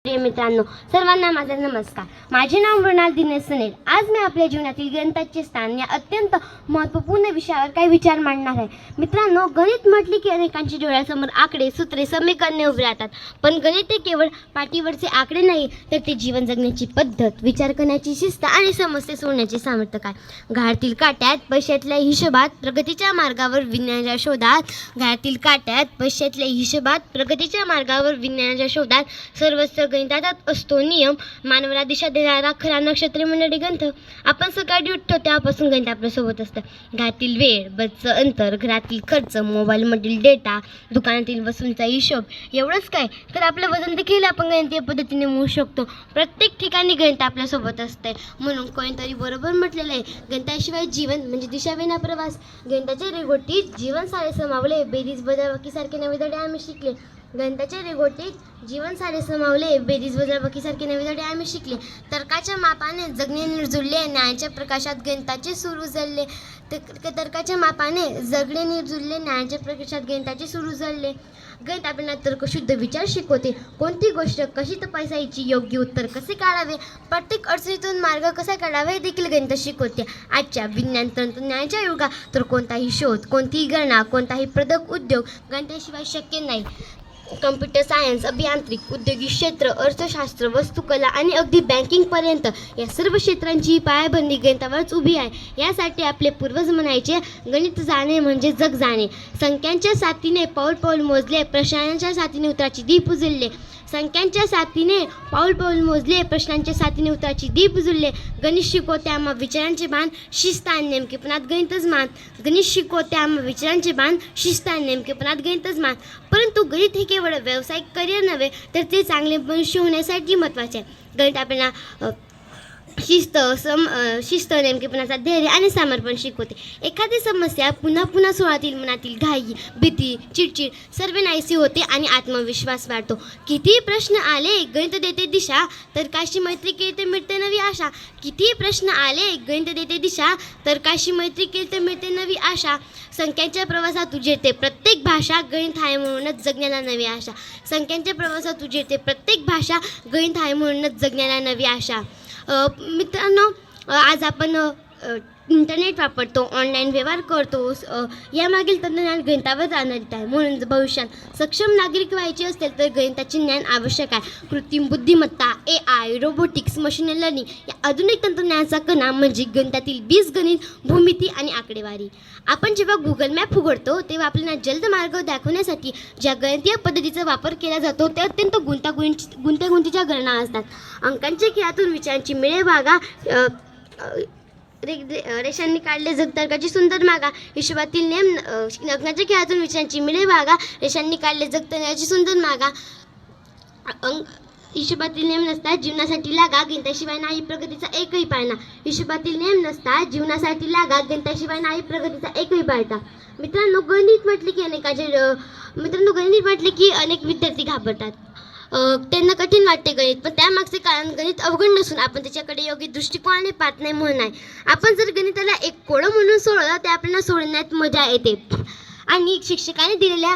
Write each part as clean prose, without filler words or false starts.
प्रिय मित्रांनो, सर्वांना माझा नमस्कार. माझे नाव मृणाल दिनेश सुनील. आज मी आपल्या जीवनातील गणिताचे स्थान या अत्यंत महत्त्वपूर्ण विषयावर काही विचार मांडणार आहे. मित्रांनो, गणित म्हटले की अनेकांच्या डोळ्यासमोर आकडे, सूत्रे, समीकरणे उभी राहतात. पण गणित हे केवळ पाटीवरचे आकडे नाही, तर ते जीवन जगण्याची पद्धत, विचार करण्याची शिस्त आणि समस्या सोडण्याचे सामर्थ्य काय. घरातील काट्यात, पैशातल्या हिशोबात, प्रगतीच्या मार्गावर विज्ञानाच्या शोधात. घरातील काट्यात, पैशातल्या हिशोबात, प्रगतीच्या मार्गावर विज्ञानाच्या शोधात. सर्वस्व गणितात असतो नियम. मानवाला दिशा देणारा खरा नक्षत्र मंडळी ग्रंथ. आपण सकाळी उठतो तेव्हापासून गणित आपल्यासोबत असतं. घरातील वेळ, बसचं अंतर, घरातील खर्च, मोबाईलमधील डेटा, दुकानातील वस्तूंचा हिशोब. एवढंच काय, तर आपलं वजन देखील आपण गणितीय पद्धतीने मोजू शकतो. प्रत्येक ठिकाणी गणित आपल्यासोबत असते. म्हणून कोणीतरी बरोबर म्हटलेलं आहे, गणिताशिवाय जीवन म्हणजे दिशाविना प्रवास. गणिताच्या रेघोटीत जीवन सारे समावले, बेरीज वजाबाकीसारखे नवे धडे आम्ही शिकले. गणिताच्या रेघोटीत जीवन सारे समावले, बेरीज वजाबाकीसारखे नवे धडे आम्ही शिकले. तर्काच्या मापाने जगणे निर्जुळले, न्यायाच्या प्रकाशात गणिताचे सूर उजळले. तर्काच्या मापाने जगणे निर्जुळले, न्यायाच्या प्रकाशात गणिताचे सूर उजळले. गणित आपल्याला तर्कशुद्ध विचार शिकवते. कोणती गोष्ट कशी तपासायची, योग्य उत्तर कसे काढावे, प्रत्येक अडचणीतून मार्ग कसा काढावा हे देखील गणित शिकवते. आजच्या विज्ञान तंत्रज्ञानाच्या युगात तर कोणताही शोध, कोणतीही गणना, कोणताही प्रगत उद्योग गणिताशिवाय शक्य नाही. कम्प्युटर सायन्स, अभियांत्रिक, औद्योगिक क्षेत्र, अर्थशास्त्र, वस्तुकला आणि अगदी बँकिंगपर्यंत या सर्व क्षेत्रांची पायाभरणी गणितावरच उभी आहे. यासाठी आपले पूर्वज म्हणायचे, गणित जाणे म्हणजे जग जाणे. संख्यांच्या साथीने पाऊल पाऊल मोजले, प्रश्नांच्या साथीने उत्तराची दीप उजळले. संख्यांच्या साथीने पाऊल पाऊल मोजले, प्रश्नांच्या साथीने उत्तराची दीप उजळले. गणित शिकवते आम्हा विचारांचे बाण, शिस्त आणि नेमकेपणात गणितच मान. गणित शिकवते आम्हा विचारांचे बाण, शिस्त आणि नेमकेपणात गणितच मान. परंतु गणित हे केवळ व्यावसायिक करिअर नव्हे, तर ते चांगले मनुष्य होण्यासाठी महत्त्वाचे आहे. गणित आपल्याला शिस्त, नेमकेपणाचा धैर्य आणि समर्पण शिकवते. एखादी समस्या पुन्हा पुन्हा सोडवातील मनातील घाई, भीती, चिडचिड सर्व नाहीशी होते आणि आत्मविश्वास वाढतो. कितीही प्रश्न आले, गणित देते दिशा, तर्काशी मैत्री केली तर मिळते नवी आशा. कितीही प्रश्न आले, गणित देते दिशा, तर्काशी मैत्री केली तर मिळते नवी आशा. संख्यांच्या प्रवासात उजेडते प्रत्येक भाषा, गणित आहे म्हणूनच जगण्याला नवी आशा. संख्यांच्या प्रवासात उजेडते प्रत्येक भाषा, गणित आहे म्हणूनच जगण्याला नवी आशा. मित्रांनो, आज आपण इंटरनेट वापरतो, ऑनलाईन व्यवहार करतो. यामागील तंत्रज्ञान गणितावर आधारित आहे. म्हणून भविष्यात सक्षम नागरिक व्हायचे असेल तर गणिताचे ज्ञान आवश्यक आहे. कृत्रिम बुद्धिमत्ता, AI, रोबोटिक्स, मशीन लर्निंग या आधुनिक तंत्रज्ञानाचा कणा म्हणजे गणितातील बीजगणित, भूमिती आणि आकडेवारी. आपण जेव्हा गुगल मॅप उघडतो तेव्हा आपल्याला जलद मार्ग दाखवण्यासाठी ज्या गणितीय पद्धतीचा वापर केला जातो ते अत्यंत गुंतागुंतीच्या गणना असतात. अंकांच्या खेळातून विचारांची मिळेबागा, रेषांनी काढले जग तर्काची सुंदर मागा. हिशोबातील नेम, अंकांच्या खेळातून विचारांची मिळेबागा, रेषांनी काढले जग तर्काची सुंदर मागा. हिशोबातील नेम नसतात जीवनासाठी लागा, गणिताशिवाय नाही प्रगतीचा एकही पाळणा. हिशोबातील नेम नसतात जीवनासाठी लागा, गणिताशिवाय नाही प्रगतीचा एकही पाळणा. मित्रांनो, गणित म्हटले की अनेक विद्यार्थी घाबरतात. त्यांना कठीण वाटते गणित, पण त्यामागचे कारण गणित अवघड नसून आपण त्याच्याकडे योग्य दृष्टिकोनाने पाहत नाही म्हणून आहे. आपण जर गणिताला एक कोडं म्हणून सोडवलं ते आपल्याला सोडण्यात मजा येते. आणि शिक्षकाने दिलेल्या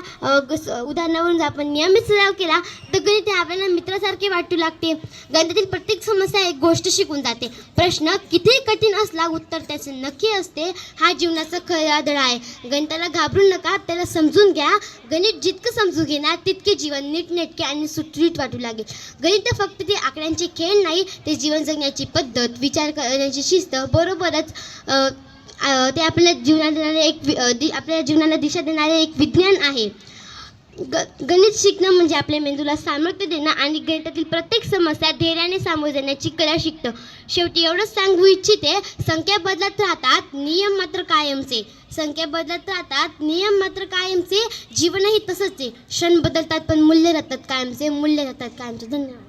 उदाहरणावरून जर आपण नियमित सराव केला तर गणित हे आपल्याला मित्रासारखे वाटू लागते. गणितातील प्रत्येक समस्या एक गोष्ट शिकून जाते. प्रश्न कितीही कठीण असला, उत्तर त्याचे नक्की असते. हा जीवनाचा खरा धडा आहे. गणिताला घाबरू नका, त्याला समजून घ्या. गणित जितकं समजून घेणार तितके जीवन नीटनेटके आणि सुटसुटीत वाटू लागेल. गणित फक्त ते आकड्यांचे खेळ नाही, ते जीवन जगण्याची पद्धत, विचार करण्याची शिस्त, बरोबरच ते आपल्या जीवनाला दिशा देणारे एक विज्ञान आहे. गणित शिकणं म्हणजे आपल्या मेंदूला सामर्थ्य देणं आणि गणितातील प्रत्येक समस्या धैर्याने सामोरे जाण्याची कला शिकतं. शेवटी एवढंच सांगू इच्छिते, संख्या बदलत राहतात, नियम मात्र कायमचे. संख्या बदलत राहतात, नियम मात्र कायमचे. जीवनही तसंच आहे. क्षण बदलतात पण मूल्य राहतात कायमचे. धन्यवाद.